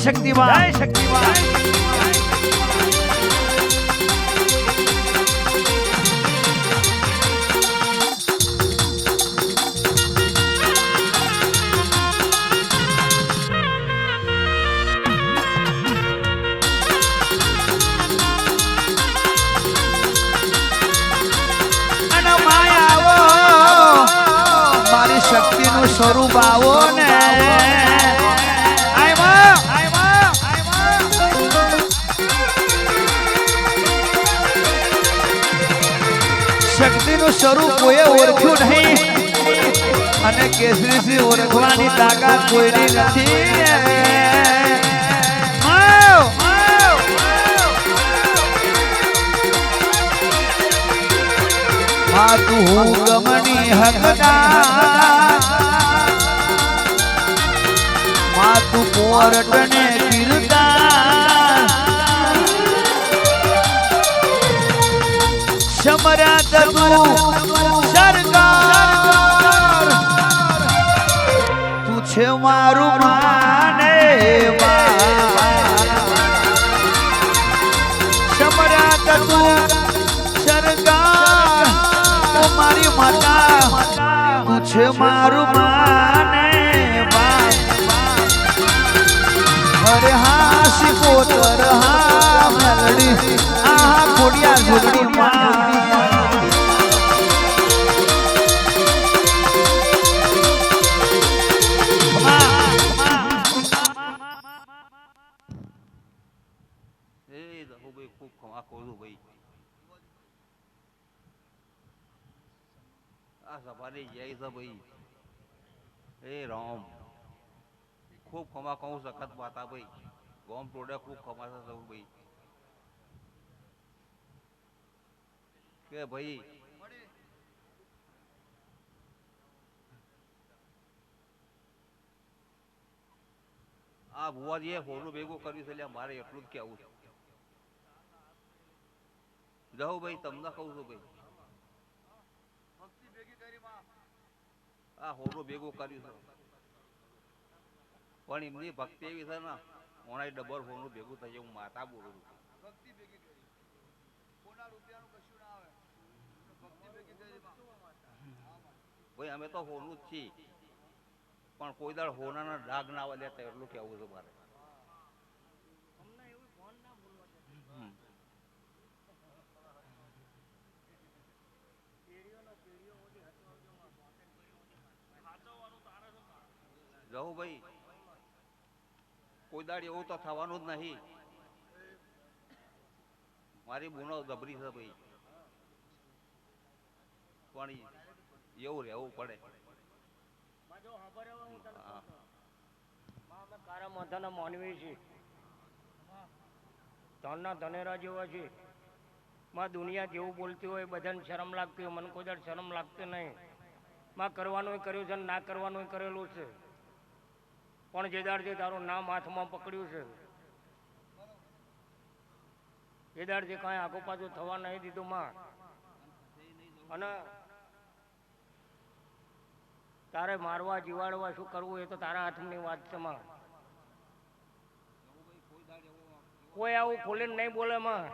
શક્તિમાં જય શક્તિમાં શક્તિનું સ્વરૂપ આવો ને શક્તિનું સ્વરૂપ કોઈ ઓળખ્યું નહીં અને કેસરીથી ઓળખવાની તાકાત કોઈની નથી તું હું ગમની હકદાર તું કોરટને કીર્તાર સમરાત તું સરકાર તું છે મારું માને સમરાત તું સરકાર મારી માતા તું છે મારું માને અરે હા શિકોતર હા મેલડી આ ખોડિયા જોડણી માં સભાની જય છે ભાઈ એ રામ ખૂબ ખમા કહું સખત માતા ભાઈ ગોમ ટોડે ખૂબ ખમા છે સૌ ભાઈ કે ભાઈ આ ભુવાજીએ હોનું ભેગું કર્યું છે એટલે મારે એટલું જ કહેવું છે જાઉં ભાઈ તમને કહું છું ભાઈ આ હોનું ભેગું કર્યું છે પણ એમની ભક્તિ એવી છે ને ઓના ડબલ હોનું ભેગું થઈ હું માતા બોલું છું ભાઈ અમે તો હોનું જ છીએ પણ કોઈ દાડ હોનાના ડાઘ ના આવે લેતા એટલું કેવું છે મારે જવું ભાઈ કોઈ દાડ એવું તો થવાનું જ નહીં મારી બુનો જબરી છે ભાઈ પણ એવું રહેવું પડે માનવી છે ધનના ધનેરા જેવા છે માં દુનિયા જેવું બોલતી હોય બધાને શરમ લાગતી હોય મને કોઈ દર શરમ લાગતી નહીં માં કરવાનું કર્યું છે ના કરવાનું કરેલું છે પણ જે દાડ જે તારું નામ હાથમાં પકડ્યું છે એ દાડ જે કાંઈ આખો પાછું થવા નહીં દીધું માં અને તારે મારવા જીવાડવા શું કરવું એ તો તારા હાથની વાત છે માં કોઈ આવું ખોલીને નહીં બોલે માં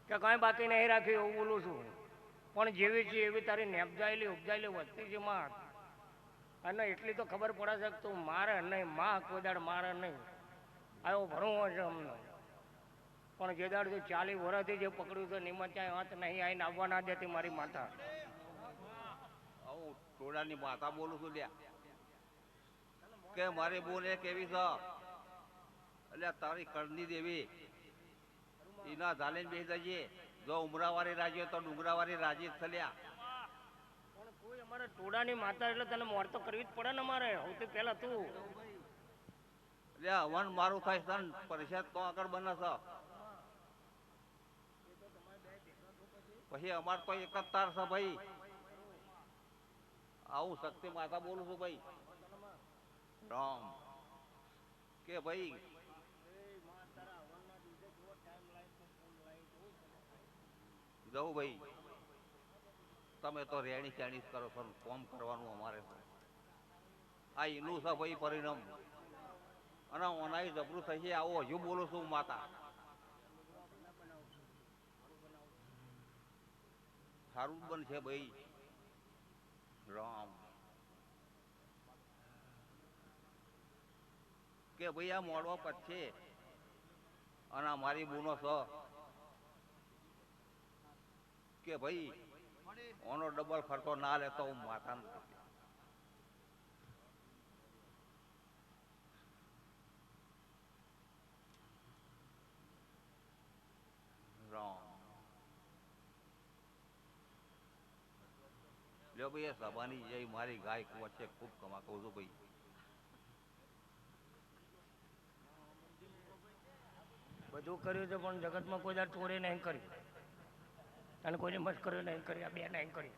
કે કાંઈ બાકી નહીં રાખ્યું એવું બોલું છું પણ જેવી છે એવી તારી નેપજાયેલી ઉપજાયેલી વધતી છે માં અને એટલી તો ખબર પડે છે કે તું મારે નહીં માં કોઈ દાડ મારે નહીં આવો ભણવો છે અમને પણ જે દાડ જો 40 વર્ષથી જે પકડ્યું છે નિમત ક્યાંય હાથ નહીં આવીને આવવા ના દેતી મારી માતા ટોળાની માતા બોલું છું લ્યા કે મારી બોલ એક એવી છે એટલે તારી કરણી દેવી એના ઝાલીને બેસી જઈએ જો ઉમરાવાળી રાજી હોય તો ડુંગરાવાળી રાજી જ થયા પણ કોઈ અમારે ટોળાની માતા એટલે તને મોર તો કરવી જ પડે ને મારે સૌથી પહેલા તું એટલે હવન મારું થાય છે પરિષદ તો આગળ બને છે પછી અમાર તો એક જ તાર છે ભાઈ આવું શક્તિ માતા બોલું છું ભાઈ રામ કે ભાઈ જવું ભાઈ તમે તો રેણી ચાણી કરો છો કોમ કરવાનું અમારે આ એનું છે ભાઈ પરિણામ અને ઓનાઈ જબરું થશે આવો હજુ બોલો છું માતા સારું બનશે ભાઈ રામ કે ભાઈ આ મોડવા પછી અને મારી બૂનો છ કે ભાઈ ઓનો ડબલ ખર્ચો ના લેતો હું માથા લ્યો ભાઈ સભાની જઈ મારી ગાય વચ્ચે ખૂબ કમા કહું છું ભાઈ બધું કર્યું છે પણ જગતમાં કોઈ દર ચોરી નહીં કરી અને કોઈને મસ્કરી નહીં કરી આ બે નહીં કરી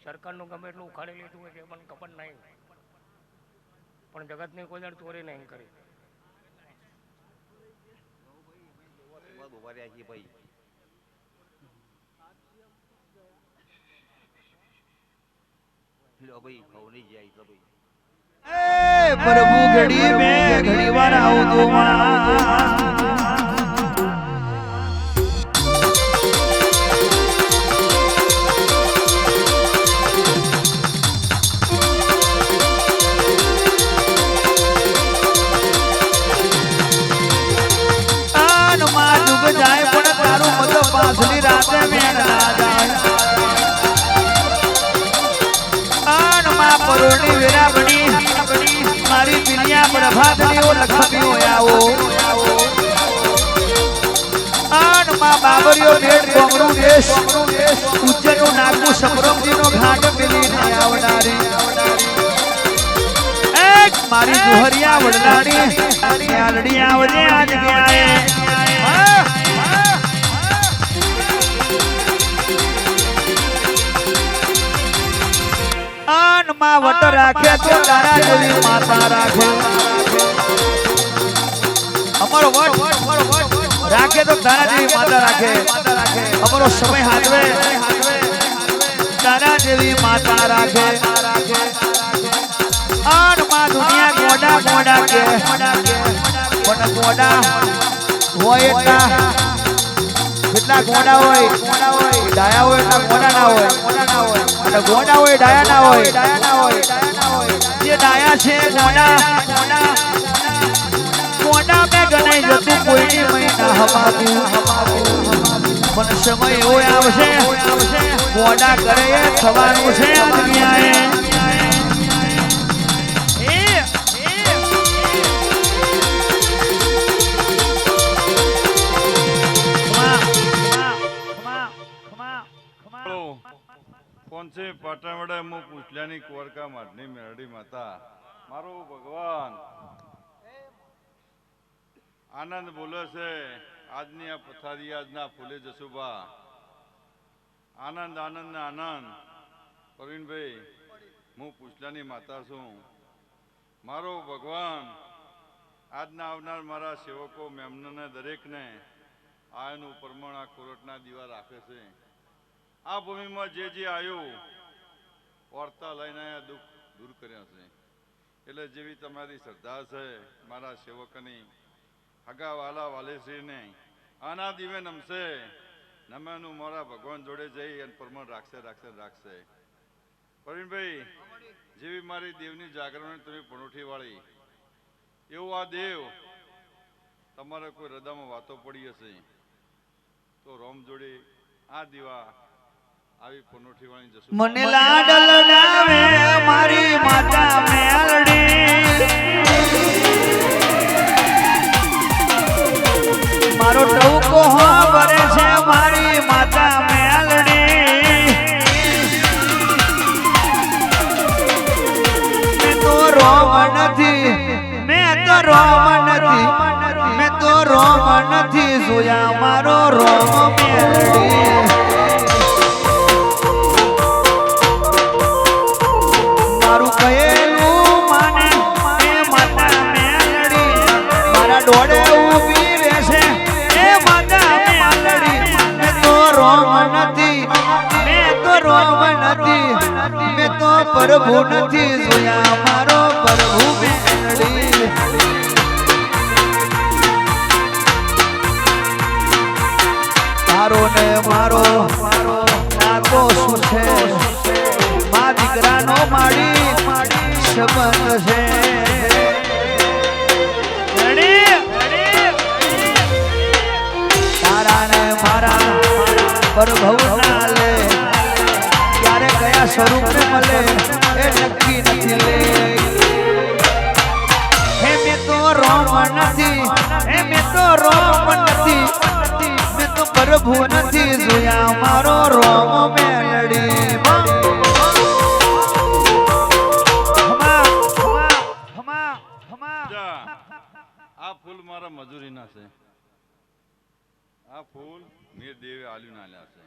સરકારનું ગમે એટલું ઉખાડી લીધું હોય છે પણ ખબર નહીં પણ જગતની કોઈ દર ચોરી નહીં કરી ઉભા રહ્યા છીએ ભાઈ લ્યો ભાઈ ખવની જાય તો ભાઈ પ્રભુ ઘડી में घड़ी વાર આવતો આનમાં ડૂબ જાય પણ તારું મત પાછલી રાતે મેળ ના જાય આનમાં પરોણી વેરા બની મારી દુનિયા પ્રભાતની ઓ લખમી આવો આનમાં બાબરિયો નેટ કોમરું દેશ ઉજ્જૈનનું નાગુ સમરમજીનો ઘાટ મિલીને આવનારી એક મારી દુહરિયા વડલાની યાલડી આવજે આજ ગયા આનમાં વટ રાખે તો તારા જેવી માતા રાખે અમારો વટ રાખે તો તારા જેવી માતા રાખે અમારો સમય હાથવે તારા જેવી માતા રાખે આનમાં દુનિયા ગોડા ગોડા કે પણ ગોડા હોય એટલા કેટલા ગોડા હોય ડાયા હોય એટલા ગોડા ના હોય અને ગોડા હોય ડાયા ના હોય જે ડાયા છે ગોડા મેં ગણાઈ જતું કોઈની મહિના હમાતું પણ સમય એવો આવશે ગોડા કરે એ થવાનું છે દુનિયાએ કોણસે પાટાવડે મુ પૂછલ્યાની કોરકા માટની મેરડી માતા મારો ભગવાન આનંદ બોલે છે આજની આ પથારી આજના ફૂલે જસુબા આનંદ આનંદ ને આનંદ પ્રવીણભાઈ હું પૂછલ્યાની માતા છું મારો ભગવાન આજના આવનાર મારા સેવકો મેમનને દરેકને આયનું પ્રમાણ આ કોરટના દીવા રાખે છે આ ભૂમિમાં જે આવ્યું વાર્તા લઈને દુઃખ દૂર કર્યા છે એટલે જેવી તમારી શ્રદ્ધા છે મારા સેવકની હગા વાલા વાલેશ્રીને આના દીવે નમશે નમેનું મારા ભગવાન જોડે જઈ અને પ્રમાણ રાખશે પ્રવીણભાઈ જેવી મારી દેવની જાગરણની તમે પનોઠી વાળી એવું આ દેવ તમારે કોઈ હૃદયમાં વાતો પડી હશે તો રોમ જોડે આ દીવા આવી પનોઠી વાળી જશું મને લાડલ નામે મારી માતા મેલડી મારો ટવકો ભરે છે મારી માતા મેલડી મેં તો રોમ નથી જોયા મારો રોમ મેલડી ડોડે ઊભી રહેશે એ માતા મેલડી મેં તો રોમ નથી મેં તો પ્રભુ નથી જોયા મારો પ્રભુ મેલડી તારો ને મારો નાતો શું છે મા દીકરાનો માડી સંબંધ છે તારા ને મારા પ્રભુ ના લે ક્યારે કયા સ્વરૂપ ને મળે એ નક્કી નથી લે હે મેં તો રોમ નથી હે મેં તો રોમ નથી મેં તો પ્રભુ નથી જોયા મારો રોમ મેલડી આ ફૂલ મારા મજૂરીના છે આ ફૂલ મેં દેવે આલ્યું નાલ્યા છે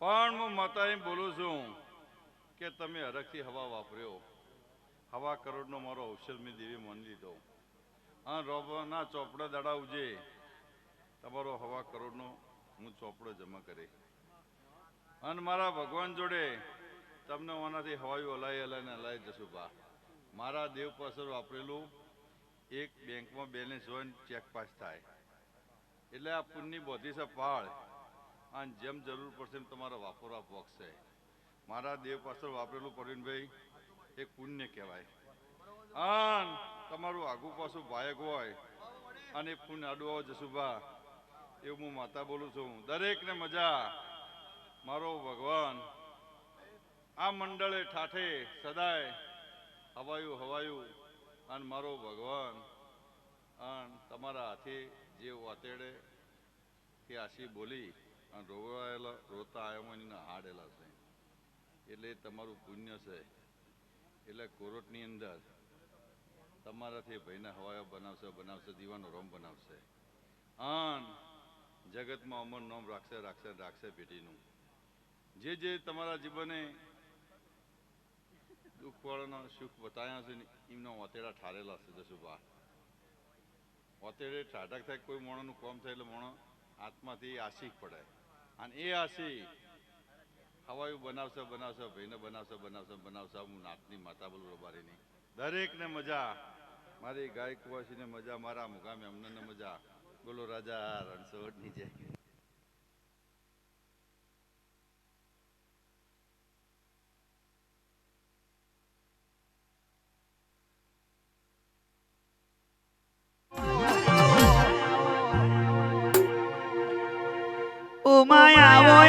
પણ હું માતા એમ બોલું છું કે તમે હરખથી હવા વાપર્યો હવા કરોડનો મારો ઔષધ મેં દેવી માની લીધો આ રોબના ચોપડા દડાવજે તમારો હવા કરોડનો હું ચોપડો જમા કરે અને મારા ભગવાન જોડે તમને ઓનાથી હવાયું હલાઈ જશું બા મારા દેવ પાછળ વાપરેલું એક બેંકમાં બેલેન્સ હોય ચેક પાસ થાય એટલે આ પુણ્યની બોધી છે પાળ અને જેમ જરૂર પડશે એમ તમારા વાપરવા પોકશે મારા દેવ પાછળ વાપરેલું પ્રવીણભાઈ એ પુણ્ય કહેવાય અને તમારું આગુ પાછું બાયક હોય અને પુણ્ય આડું આવો જસુભા એવું હું માતા બોલું છું દરેકને મજા મારો ભગવાન આ મંડળે ઠાઠે સદાય હવાયું અને મારો ભગવાન અને તમારા હાથે જે વાતેડે કે આશી બોલી અને રોતા આવ્યા એના હાડેલા છે એટલે તમારું પુણ્ય છે એટલે કોરટની અંદર તમારાથી ભાઈના હવાયો બનાવશે દીવાનો રોમ બનાવશે અને જગતમાં અમર નામ રાખશે પેઢીનું જે તમારા જીવને દુઃખવાળાના સુખ બતાવ્યા છે એમના વાતેડા ઠારેલા છે જસુભા વાતેડે ઠાઠક થાય કોઈ મોણાનું કોમ થાય એટલે મોણો આત્માથી આશીક પડે અને એ આશી હવાયું બનાવશે ભાઈને બનાવશે હું નાથની માતા બોલું રબારીની દરેકને મજા મારી ગાય કુવાસીને મજા મારા મુકામે અમને મજા બોલો રાજા રણછોડની જય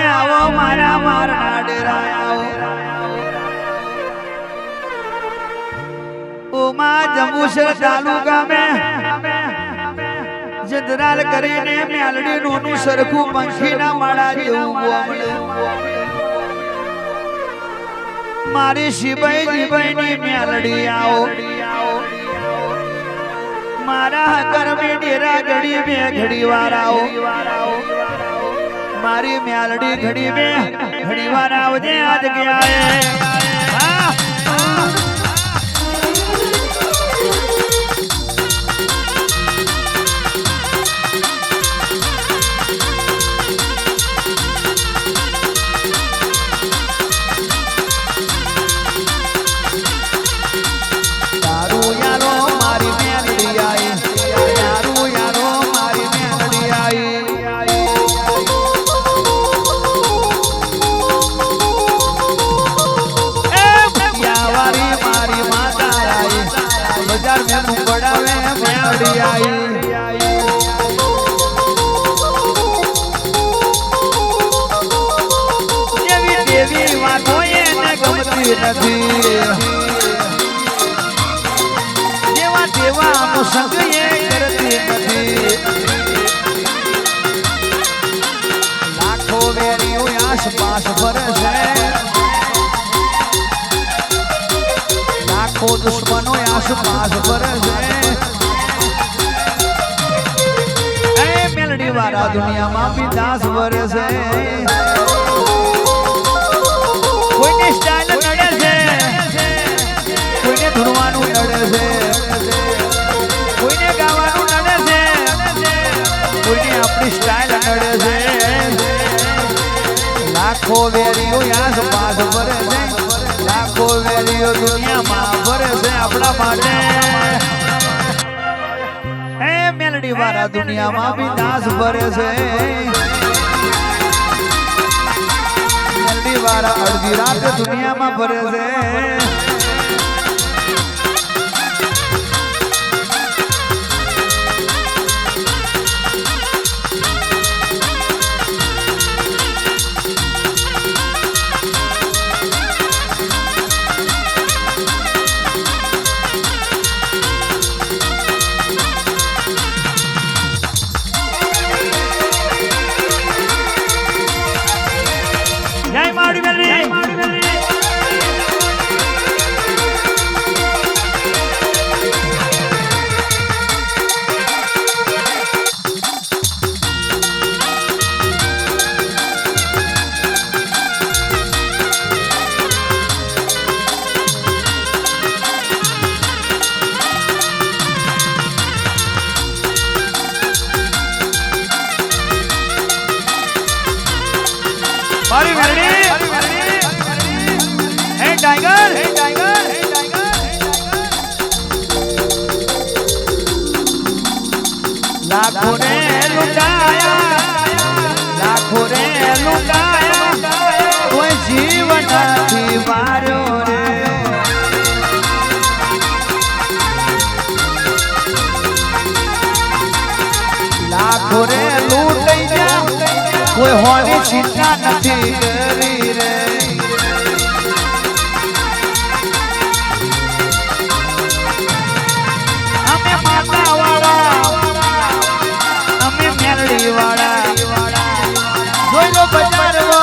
આવો મારા ડેરા ઉમા જંબુસર તાલુકા મેં જદરાલ કરીને મેલડી નું સરખું પંખીના માળા જેવું મારી શિવાઈ ની મેલડી આવો મારા કરમે ડેરા ઘડી બે ઘડી વાર આવો મારી મેલડી ઘડી બે ઘડી વાર આવજે આજ ગયા દેવાનો સંગ એ કરતી નથી લાખો વેરીઓ આસપાસ ફરે છે લાખો દુશ્મનો આસપાસ ફરે છે એ મેલડી વાળા દુનિયામાં બી દાસ ફરે છે કોઈને સ્ટાઇલ નડે છે કોઈને ધૂણવાનું નડે છે કોઈને ગાવાનું નડે છે કોઈને આપણી સ્ટાઇલ નડે છે લાખો વેરીઓ આસપાસ ફરે છે લાખો વેરીઓ દુનિયામાં ફરે છે આપણા માટે એ મેલડી વાળા દુનિયામાં બી દાસ ફરે છે મારા અડધી રાત દુનિયામાં ફરે છે મારી મેલડી હે ટાઈગર લાખો રે લૂંટાયા કોઈ જીવ નથી માર્યો રે લાખો રે લૂંટાઈ જા કોઈ હોની ચિંતા નથી કરી રે અમે માતા વાળા અમે મેલડી વાળા જોઈ લો બજારવો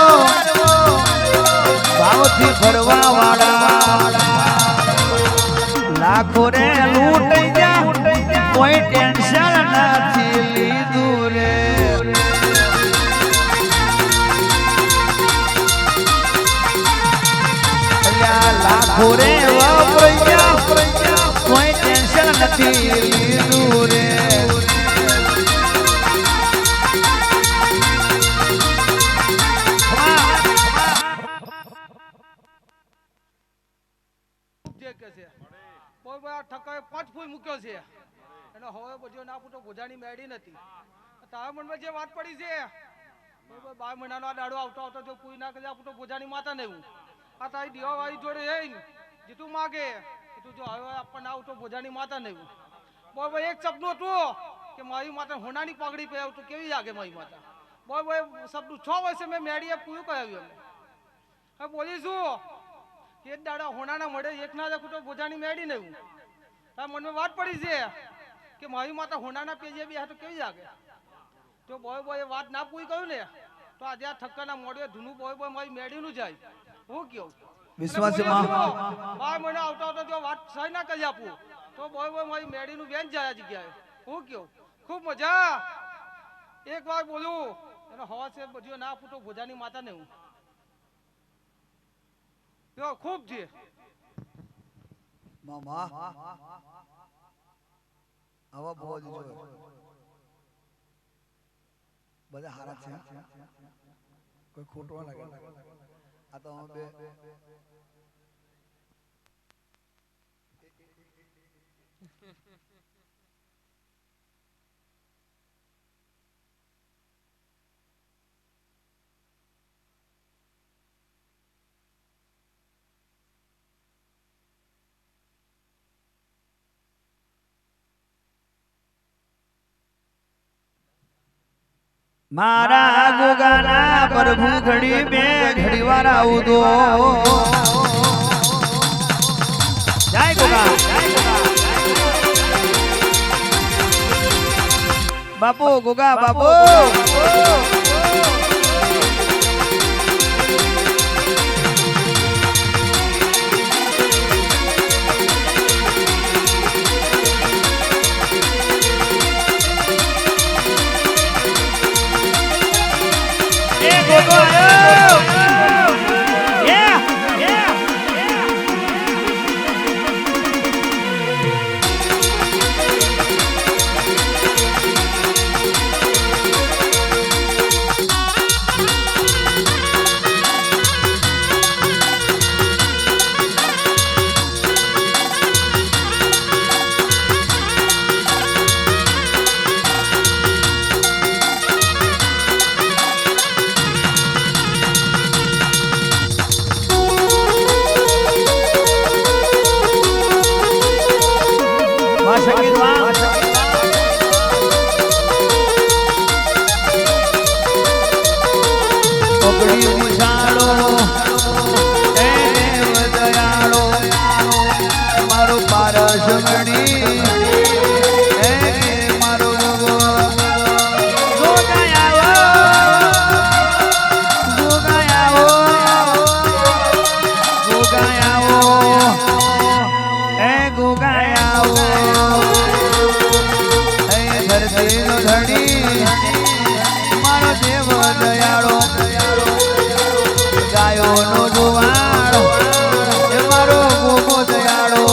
ભાવથી ફરવા વાળા લાખો રે લૂંટાઈ જા કોઈ ટેન્શન નથી લીધું રે લાખો રે વાપર્યા કોઈ ટેન્શન નથી લીધું રે ઠકાએ 5 ફૂલ મૂક્યો છે એનો હવે બધો ના ફૂટો ભોજાની મેળી નથી તારા મનમાં જે વાત પડી છે 12 મહિનાનો આ દાડો આવતો આવતો જો કોઈ ના કરે આ ફૂટો ભોજાની માતા નહીં આ તારી દેવાવાળી જોડે જઈને જેટલું માગે એટલું જો હવે આપણને આવતો ભોજાની માતા નહીં બરાબર એક સપનું હતું કે મારી માતા હોનાની પાઘડી પહેરાવ તો કેવી લાગે મારી માતા બરાબર સપનું 6 વર્ષે મેં મેળીએ પૂરું કરાવ્યું અમને હવે બોલીશું કે એક દાડા હોનાના મળે એક ના રાખું તો ભોજાની મેળી નહીં તારા મનમાં વાત પડી છે કે મારી માતા હોનાના પેજે બી આ તો કેવી લાગે તો બોય વાત ના પૂરી કહ્યું ને તો આજે આ ઠક્કાના મોડે ધૂનું બોય મારી મેળીનું જાય હું કેવું વિશ્વાસમાં 12 મહિના આવતા આવતા જો વાત સહી ના કરી આપું તો બોય મારી મેળીનું બેન જાય આ જગ્યાએ હું કેવું ખૂબ મજા એક વાર બોલું એનો હવા છે બધું ના આપું તો ભોજાની માતા ને હું ખૂબ છે મામા આવા બહુ જ બધા હારા છે કોઈ ખોટો લાગે આ તો બે મારા ગોગાના પ્રભુ ઘડી બે ઘડી વાર આવું દો જય ગોગા બાપુ ગોગા બાપુ ગોગડી મુછાળો એ દેવ દયાળો મારો પારસમણી એ મારો ગાયોનો જુવાળો એ મારો ગોગો દયાળો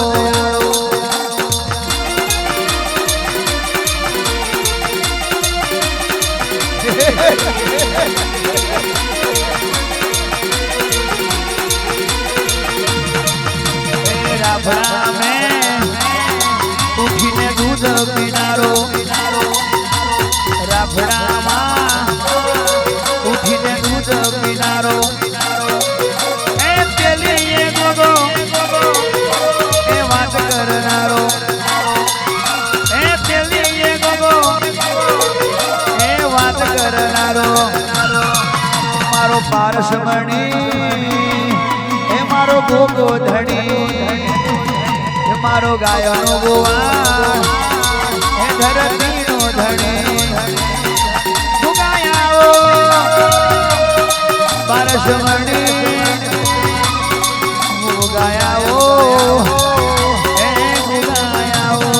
રાફડા મેં ઉઠીને દૂધ પીનારો રાફડામાં ઉઠીને દૂધ પીનારો એ પેલી એ ગોગો એ વાત કરનારો એ પેલી એ ગોગો એ વાત કરનારો મારો પારસમણી એ મારો ગોગો ધણી એ મારો ગાયનો ગોવા એ ધરતીનો ધણી તું ગાયાઓ પારસમણી હું ગાયાઓ એ હું ગાયાઓ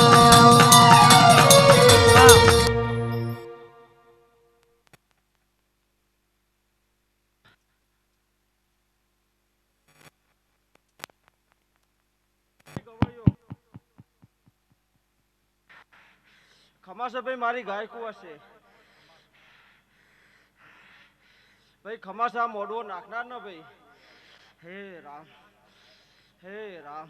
ખમાસો ભાઈ મારી ગાયકુ હશે ભાઈ ખમાસા મોઢો નાખનાર ન ભાઈ હે રામ હે રામ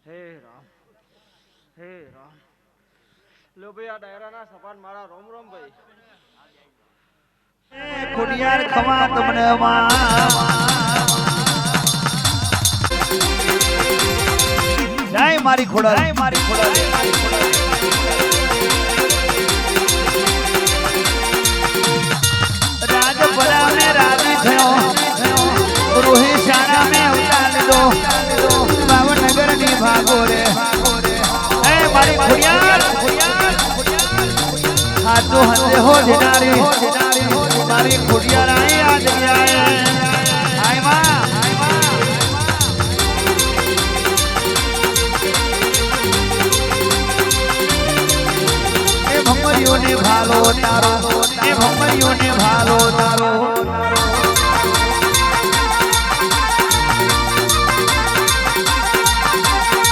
હે રામ હે રામ લો ભાઈ આ ડાયરાના સપાટ મારા રોમ રોમ ભાઈ ખુડિયાર ખમા તમને જય મારી ખોડા જય મારી ખોડા રાજપરા में राजी થયો रोही शाना में उतार दो भावनगर ની ભાગો રે એ મારી ખુડિયાર હાથો હંદે હો જનારી મારી ખુડિયાર આઈ આ જગ્યાએ આય માં એ ભમરીઓને ભાલો તારો એ ભમરીઓને ભાલો તારો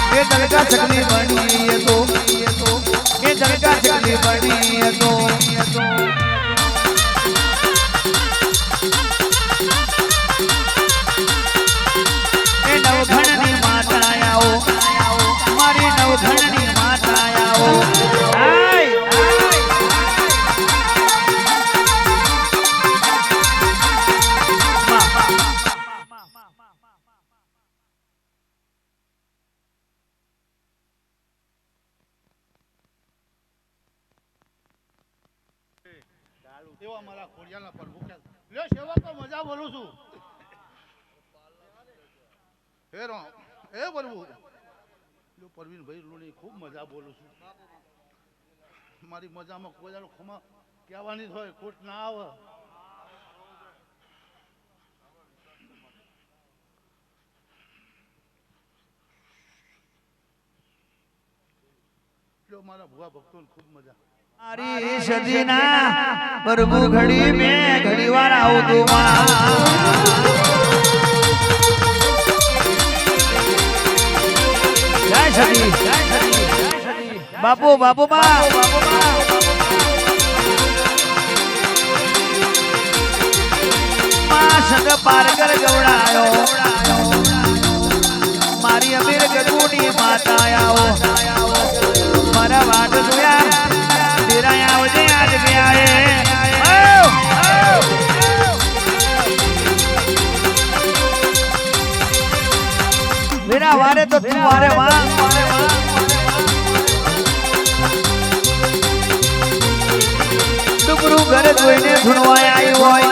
ये दलका चकली बनी है तो ये दलका चकली बनी है तो ये नवघणनी माता आओ हमारी नवघणनी माता आओ आय એવા મારા ખોડિયાના પર ભૂખ્યા લે સેવકો મજા બોલું છું હે રામ એ બરવું લો પરવીનભાઈ લોની ખૂબ મજા બોલું છું મારી મજામાં કોઈ દાડો ખમા કહેવાની હોય ખોટ ના આવે લો મારા ભુવા ભક્તોને ખૂબ મજા મારી સદીના પ્રભુ ઘડી મેં ઘડી વાર આવતું જય સદી બાપુ બાપુ બા સદ પારગર ગવડાયો મારી અમીર ગગુની માતા આવો મારા વાટ જોયા તો તું મારે માં ડુગરું ઘરે જોઈને ધૂણવાય આવી હોય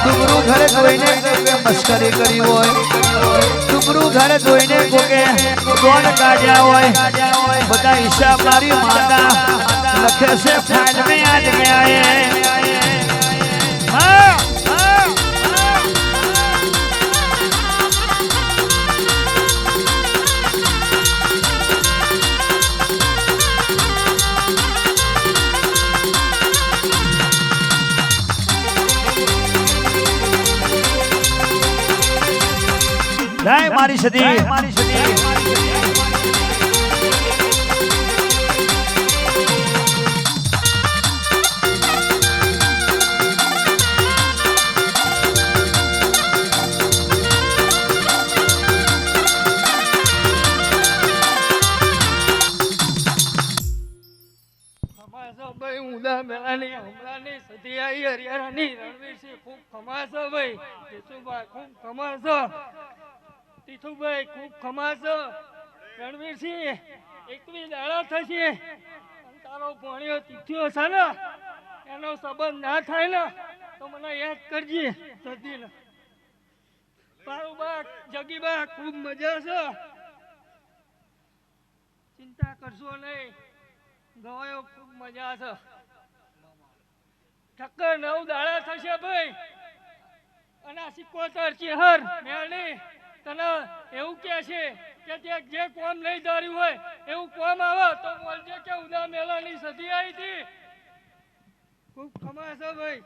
ડુગરું ઘરે જોઈને કોકે મસ્કરી કરી હોય ડુગરું ઘરે જોઈને કોકે ગોળ કાઢ્યા હોય બધા હિસાબ મારી માતા લખે છે ફાઇલ में आज गया है જય મારી સદી ભાઈ ઊંધા મેળાની હમણાંની સદી આવી હરિયાણાની રણવીરસિંહ ખૂબ ખમાસો ભાઈ કેશુભાઈ ખૂબ ખમાસો તીથુભાઈ ખૂબ ખમાસો રણવીરસિંહ એકવી દાડા થશે અને તારો ભણ્યો તીથ્યો છે ને એનો સંબંધ ના થાય ને તો મને યાદ કરજે સદીને તારું બા જગીબા ખૂબ મજા છે ચિંતા કરશો નહીં ગવાયો ખૂબ મજા છે ઠક્કર 9 દાડા થશે ભાઈ અને 77 ચેહર મેળની તને એવું કે છે કે ત્યાં જે કોમ નહીં ધાર્યું હોય એવું કોમ આવે તો બોલજે કે ઉદા મેળાની સદી આવી હતી ખૂબ ખમાશે ભાઈ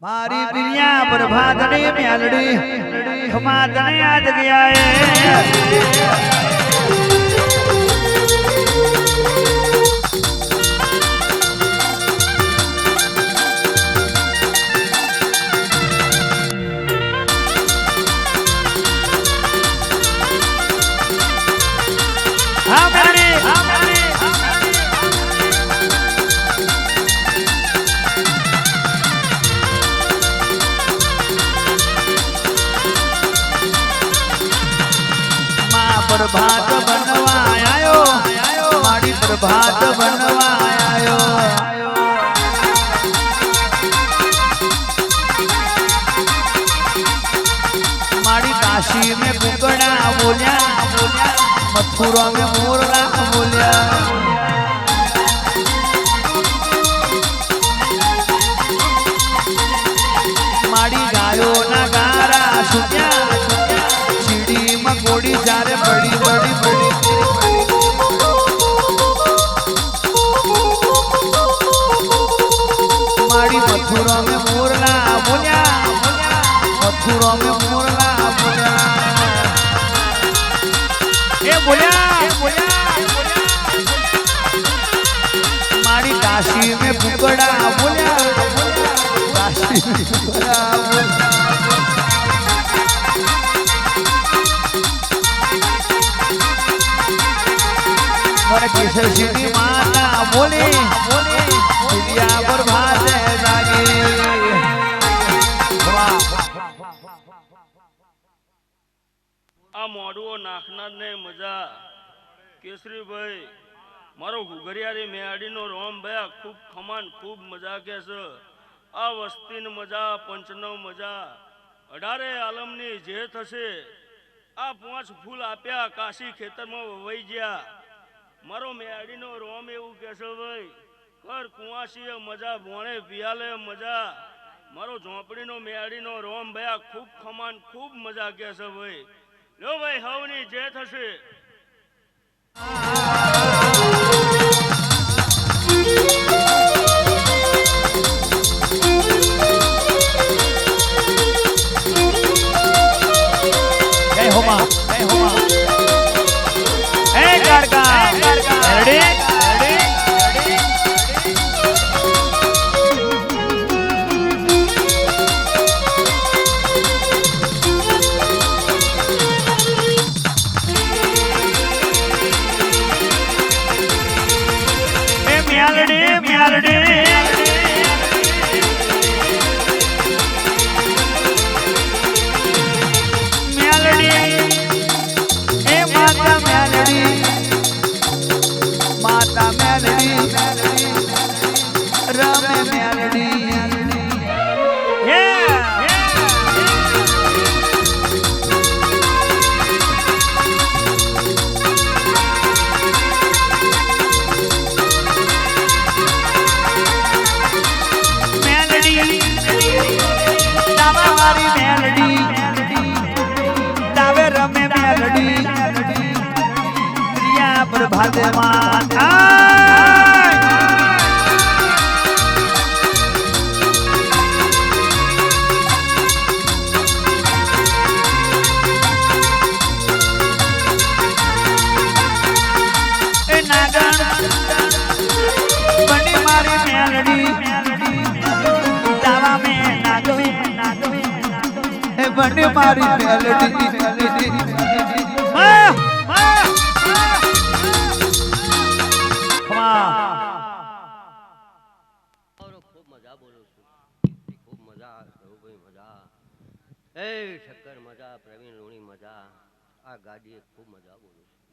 मारी पिलिया प्रभातनी म्यालड़ी खमातने याद गया है प्रभात बनवा आयो मारी प्रभात बनवा आयो मारी काशी में कुकड़ा बोलिया मथुरा में मोरला बोलिया मारी गायो ना गारा सुनिया गोड़ी जारे बड़ी बड़ी बड़ी मारी मथुरा में मोरला बोलिया मथुरा में मोरला बोलिया ये बोलिया मारी काशी में कुकड़ा बोलिया काशी में कुकड़ा बोलिया મને કેસર સીધી માતા બોલી દિલિયા પર ભાતે જાગી આ મોડવો નાખનાર ને મજા કેસરીભાઈ મારો ઘુઘરિયારી મેહાડીનો રોમ ભયા ખૂબ ખમાન ખૂબ મજા કે છે આ વસ્તીની મજા પંચનો મજા 18 આલમની જે થશે આ 5 ફૂલ આપ્યા કાશી ખેતરમાં વવાઈ ગયા મારો મેહાડીનો રોમ એવું કહેશે ભાઈ કર કુંવાસીએ મજા ભોણે પિયાલે મજા મારો ઝોંપડીનો મેહાડીનો રોમ ભયા ખૂબ ખમાન ખૂબ મજા કહેશે ભાઈ લો ભાઈ હવની જે થશે જય હોમા એ ગડકા રેડી રમે મેલડી પ્રભાતે મારી મેલડી દાવા મેં નાગવી એ બને મારી મેલડી ખૂબ મજા બોલું છું ખૂબ મજા ભાઈ મજા એ શક્કર મજા પ્રવીણ લુણી મજા આ ગાડીએ ખૂબ મજા બોલું છું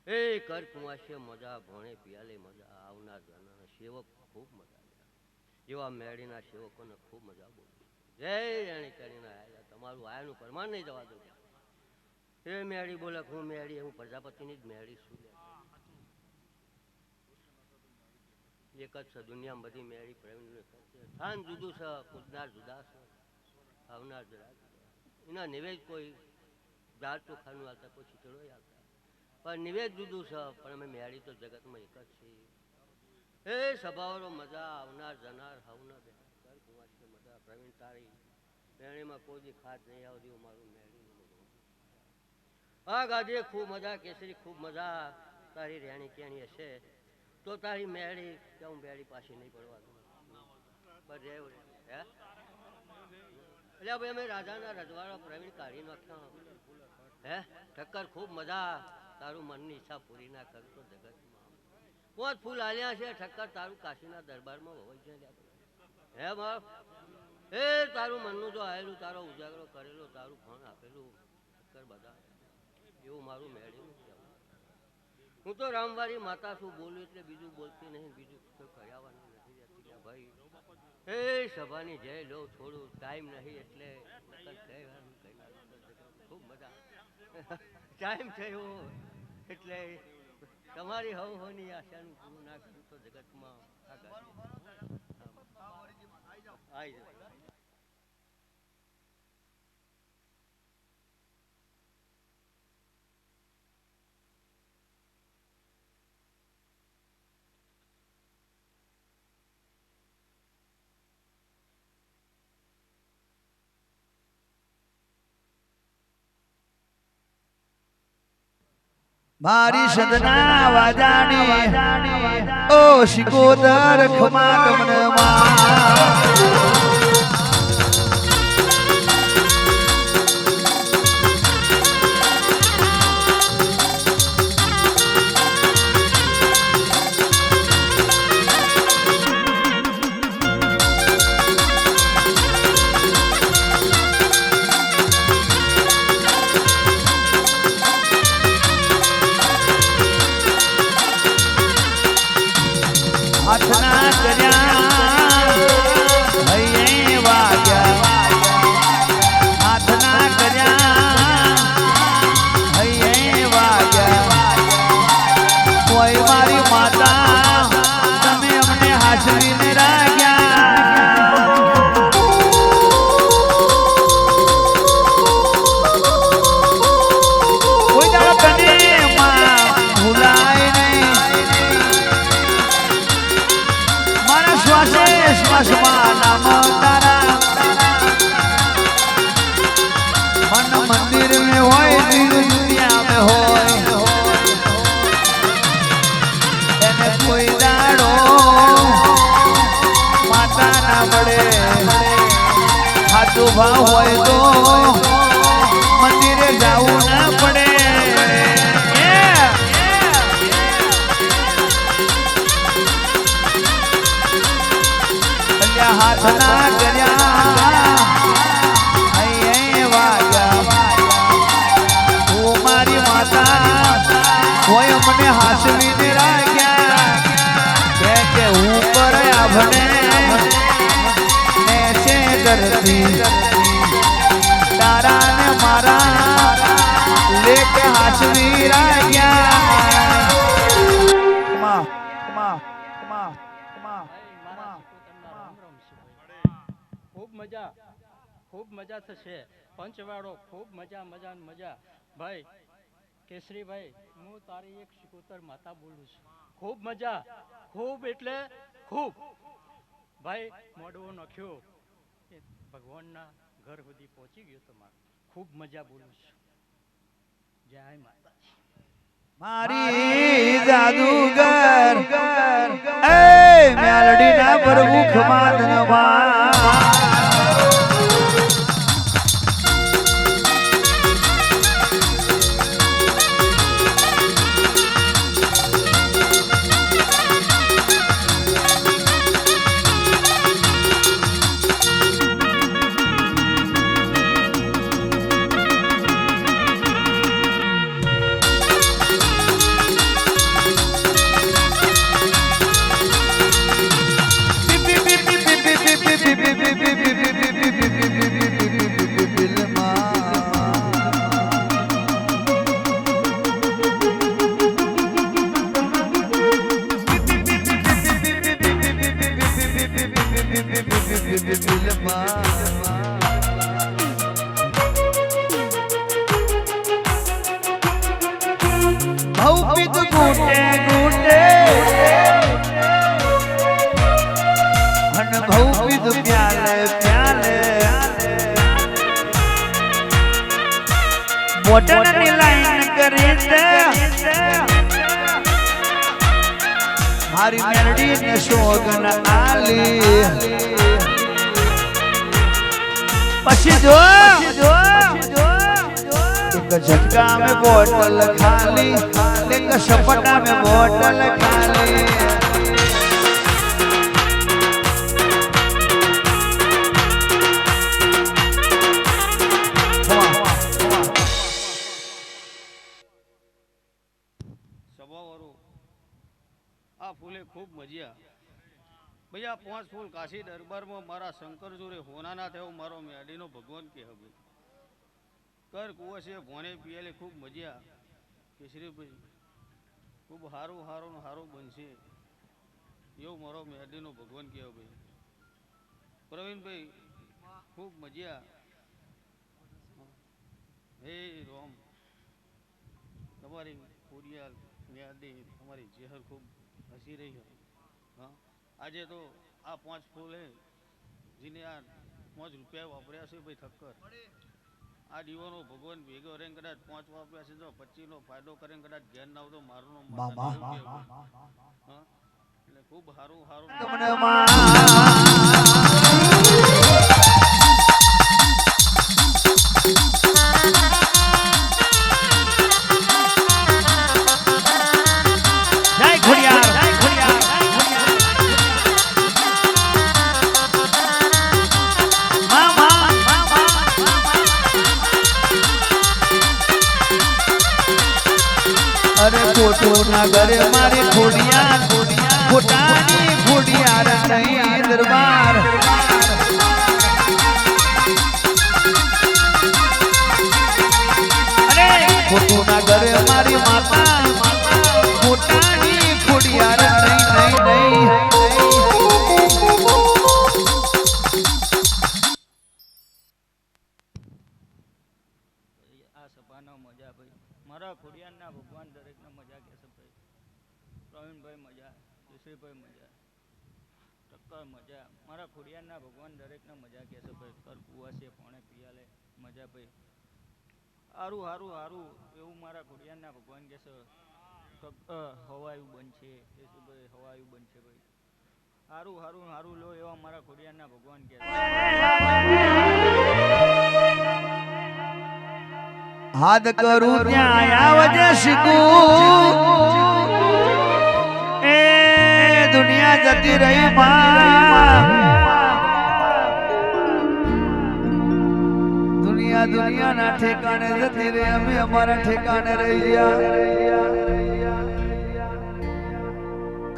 એ કર કુંવાશે મજા ભણે પિયાલે મજા આવનાર જના સેવક ખૂબ મજા એવા મેળીના સેવકોને ખૂબ મજા બોલું છું જય રાણી કરીને આયા તમારું આયાનું પ્રમાણ નહીં જવા દઉં એ મેળી બોલે હું મેળી હું પ્રજાપતિની જ મેળી છું એક જ છે દુનિયામાં બધી મેળી પ્રવીણ સ્થાન જુદું છે પૂજનાર જુદા છે આવનાર જરા એના નિવેદ કોઈ દાળ ચોખાનું આવતા કોઈ ખીચડો આવતા પણ નિવેદ જુદું છે પણ અમે મેળી તો જગતમાં એક જ છીએ એ સભાવાળો મજા આવનાર જનાર હવના મજા પ્રવીણ તારી મેળીમાં કોઈ દી ખાસ નહીં આવતી મારું મેળીનું બધું આ ગાડીએ ખૂબ મજા કેસરી ખૂબ મજા તારી રેણી કેણી હશે તો તારી મેળી કે હું મેળી પાછી નહીં પડવા દઉં બસ હે એટલે ભાઈ અમે રાજાના રજવાડા પ્રવીણ કાઢી નાખ્યા હે ઠક્કર ખૂબ મજા તારું મનની ઈચ્છા પૂરી ના કરતો જગતમાં પોત ફૂલ આલ્યા છે ઠક્કર તારું કાશીના દરબારમાં હોય છે હે બાપ એ તારું મનનું જો આવેલું તારો ઉજાગરો કરેલો તારું ફોન આપેલું ઠક્કર બધા એવું મારું મેળ્યું હું તો રામવારી માતા છું બોલું એટલે બીજું બોલતી નહીં બીજું કર્યાવાનું નથી રહેતી ભાઈ એ સભાની જય લો થોડું ટાઈમ નહીં એટલે ખૂબ મજા ટાઈમ થયો એટલે તમારી હવની આશાનું પૂરું ના કરું તો જગતમાં આવી જાય મારી સદના વાજાની ઓ શિકોદર ખમા કમનમાં હાથના કર્યા હૈયે વાગ્યા હાથના કર્યા હૈયે વાગ્યા કોઈ મારી માતા તમે અમને હાજરીને રાખ્યા કોઈ દાડો તને ભૂલાય નહીં શ્વાસે શ્વાસમાં નામ તારા મન મંદિર में હોય દુનિયા में હોય એને કોઈ દાડો માતા ના મળે સાચો ભાવ હોય તો મંદિરે જવું ના પડે હાથના કર્યા હૈયે વાગ્યા ઓ મારી માતા હોય મને હાસવીને રાખ્યા કે હું પર આભણે નેસે કરતી તારા ને મારા લેકે હાસવી રાયા કમા કમા કમા કમા ખૂબ મજા થશે પંચવાડો ખૂબ મજા મજા ને મજા ભાઈ કેસરીભાઈ હું તારી એક સિકોતર માતા બોલું છું ખૂબ મજા ખૂબ એટલે ખૂબ ભાઈ મોડવો નખ્યો એ ભગવાનના ઘર સુધી પહોંચી ગયો તમારો ખૂબ મજા બોલું છું જય માતા મારી જાદુગર એ મેલડીના પ્રભુ ખમાદનમાં ભૌપિત ગુટે ગુટે અન ભૌપિત પ્યાલે પ્યાલે બોટનની લાઈન કરી દે મારી મેલડી ને સોગન આલી પછી જો एक झटका में बोतल खाली एक सपटा में बोतल खाली સભાવાળો આ ફૂલે ખૂબ મજ્યા ભૈયા 5 ફૂલ કાશી દરબારમાં મારા શંકર જોડે હોનાના થયો મારો મેડીનો ભગવાન કે હવે કર કુવસે ભોને પિયાલે ખૂબ મજા કેસરીભાઈ ખૂબ સારું સારું સારું બનશે એવું મારો મેડીનો ભગવાન કહેવો ભાઈ પ્રવીણભાઈ ખૂબ મજા હે રોમ તમારી ખોડિયાલ મેદી તમારી જેહર ખૂબ હસી રહી હોય હા આજે તો આ 5 ફૂલ હે જેને આ 5 રૂપિયા વાપર્યા છે ભાઈ થક્કર આ દીવાનો ભગવાન ભેગો રે કદાચ 5 વાપ્યા છે તો 25 નો ફાયદો કરે કદાચ ઘેર ના આવતો મારું એટલે ખૂબ સારું સારું જય ખોડિયાર અરે ખોટો ના ઘરે મારી ખોડિયાર ખોટાની ખોડિયાર નહીં દરબાર અરે ખોટો ના ઘરે મારી માતા ખોટાની ખોડિયાર નહીં નહીં આ સભાનો મજા ભાઈ મારા ખોડિયારના ભગવાન દરેકને મજા કહેશે ભાઈ પ્રવીણભાઈ મજા કેશરીભાઈ મજા ટક્કર મજા મારા ખોડિયારના ભગવાન દરેકને મજા કહેશે ભાઈ કર કુવાશે પોણે પિયાલે મજા ભાઈ સારું સારું સારું એવું મારા ખોડિયારના ભગવાન કહેશે હવાયું બનશે કેશરીભાઈ હવાયું બનશે ભાઈ સારું સારું સારું લો એવા મારા ખોડિયારના ભગવાન કહેશે હાથ કરું ત્યાં આવજે શીખું એ દુનિયા જતી રહી માં દુનિયા દુનિયાના ઠેકાણે જતી રહી અમે અમારા ઠેકાણે રહી ગયા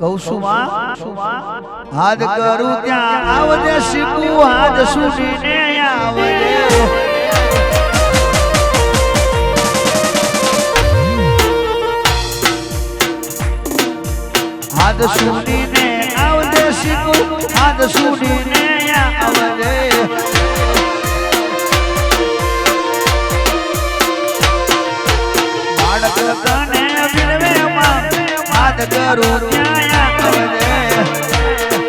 કહું છું માં હાથ કરું ત્યાં આવજે શીખું હાથ સુધીને આવજે હાથ સુધીને આવજે શીખું હાથ સુધીને આવજે બાળક તને વિનવે માં હાથ કરું ત્યાં આવજે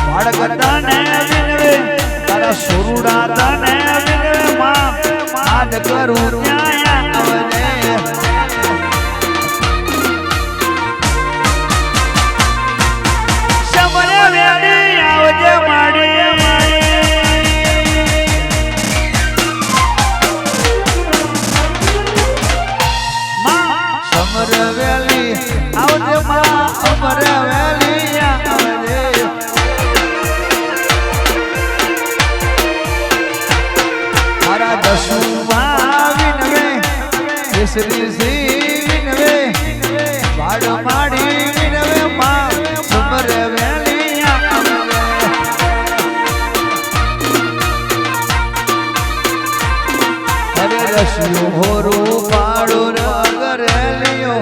બાળક તને વિનવે તારા સુરુડા તને વિનવે માં હાથ કરું ત્યાં આવજે સબરે વેડી આવજે માડી અમર વેલી આવજે માં અમર વેલી આવજે મારા દસુમાં વિનવે કેસરી સી વિનવે વાડ માડી વિનવે માં અમર વેલી આવજે અરે રસિયો હોરો પાડો રગરેલિયો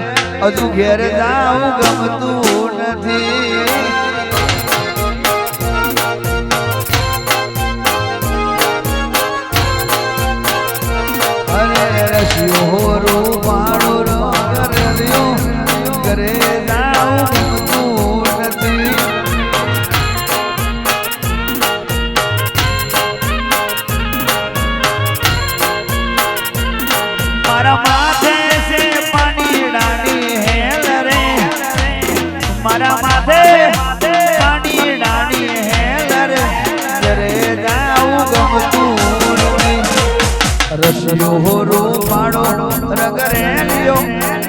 હજુ ઘેર જાઉં ગમતું નથી અરે રસિયો હોરો પાડો રગરેલિયો ઘરે જાઉં ગમતું નથી મારા માથે સે પાણી ડાની હેલ રે મારા માથે પાણી ડાની હેલ રે ઘરે જાઉં ગમતું નથી રસિયો હોરો પાડો રગરેલિયો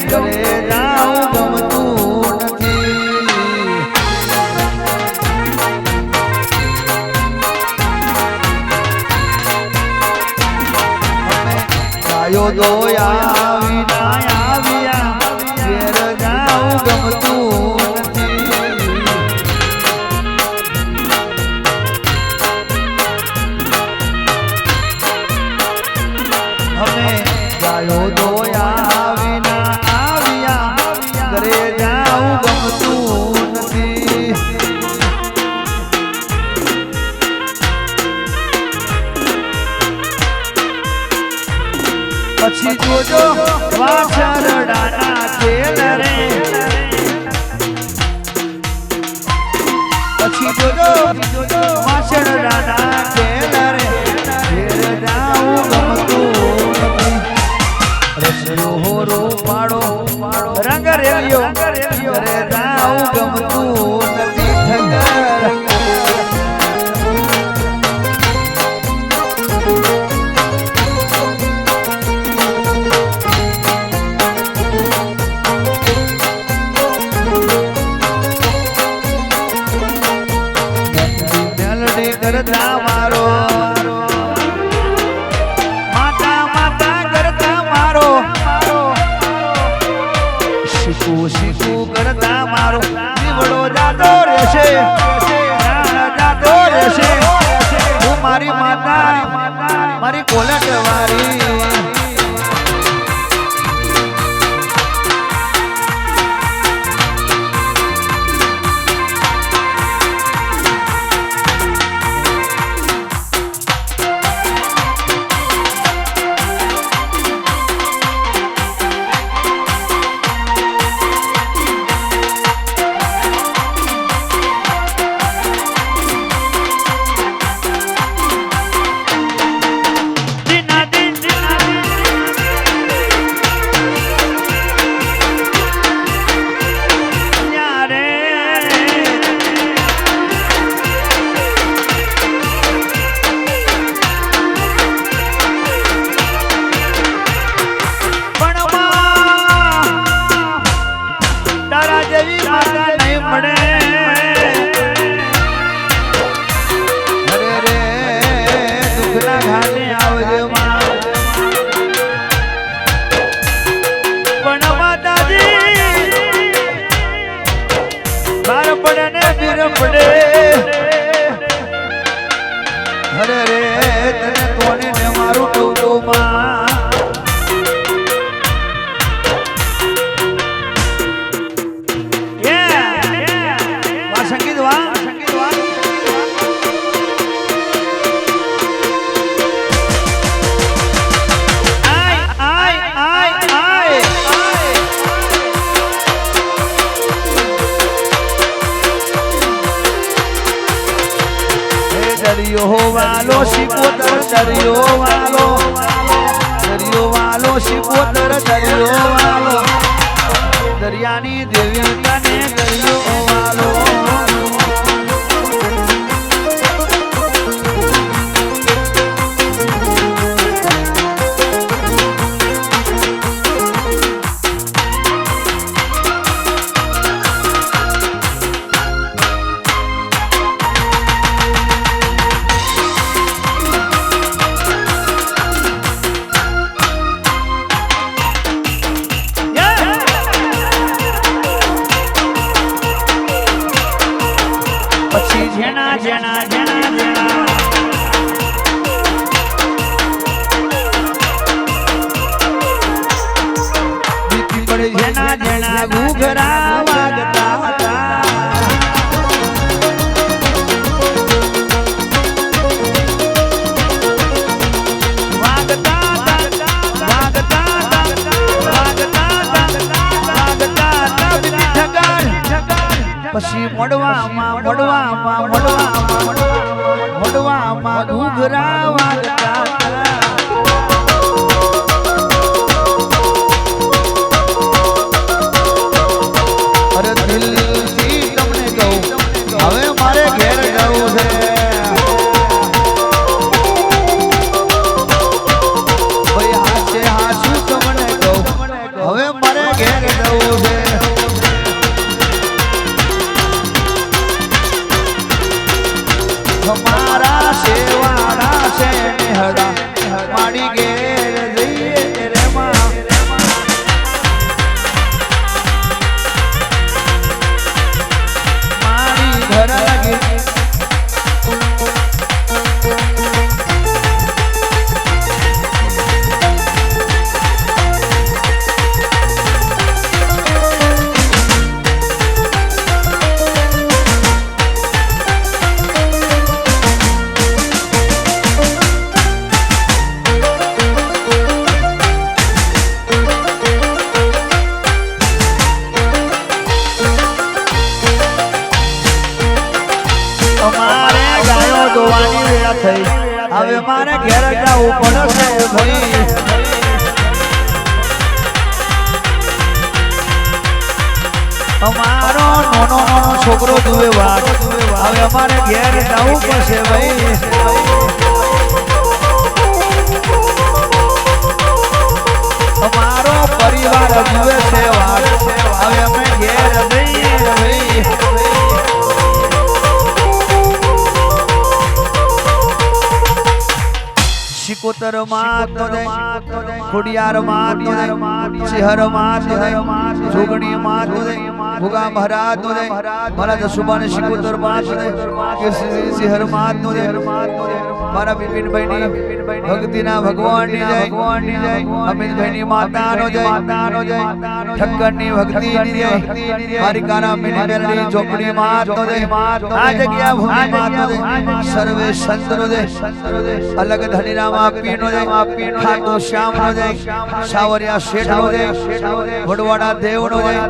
ઘરે જાઉં ગમતું નથી ગાયો દોયા વિના આવ્યા ઘેર જાઉં ગમતું નથી અમે ગાયો દોયા વિના આવ્યા ઘરે જાઉં ગમતું નથી પછી જોજો વાછરડાના ખેલ રે પછી જોજો વાછરડાના ખેલ રે ઘેર જાઉં ગમતું નથી રસિયો હોરો પાડો રંગ રેલિયો ઘરે જાઉં ગમતું નથી ઠગર મેલડી કરતા મારો માતા માતા કરતા મારો શીખું શીખું કરતા મારો દીવડો જાતો રહેશે જાતો રહેશે હું મારી માતા મારી કોલટ વાળી મેર પડે અરે રે તને તોને ને મારું ટોટો માં દરિયો વાલો શિકોતર દરિયો વાલો શિકોતર દરિયો વાલો દરિયાની દેવી તને દરિયો વાલો જેના ઘૂઘરા વાગતા હતા પછી મોડવામાં ઘૂઘરા વાગતા હતા અરે દિલથી તમને કહું હવે મારે ઘેર જવું છે ભાઈ હાચે હાચું તમને કહું હવે મારે ઘેર જવું છે મારા સેવાડા છે હડા મારી ઘેર જઈએ રે માં ઘર લાગે હવે મારે ઘેર જવું પડશે ભાઈ અમારો નાનો છોકરો જુએ વાત હવે અમારે ઘેર જવું પડશે ભાઈ અમારો પરિવાર જુએ છે વાત હવે અમે ઘેર જઈએ ભાઈ શિકોતર માત ખોડિયાર માત સિંહર માત જોગણી માત ભોગા મહારાજ મહારાજ સુબાન શિકોતર માત સિંહર માત મારા બિપિનભાઈ ની ભક્તિના ભગવાન ની જય અમિતભાઈ ની માતા નો જય ઠક્કર ની ભક્તિ ની જય મારી કારા મિની ની ચોપડી માત નો જય આ જગ્યા ભૂમિ માત નો જય સર્વે સંત નો જય અલગ ધણીરામ આપીનો જય ખાતો શ્યામ નો જય સાવરિયા શેઠ નો જય વડવાડા દેવ નો જય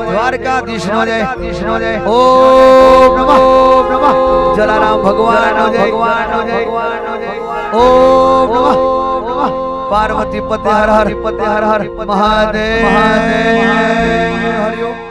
દ્વારકાધીશ નો જય ઓમ નમઃ જલારામ ભગવાન નો જય ઓમ નમઃ પાર્વતી પતે હર હર મહાદેવ હરિ ઓમ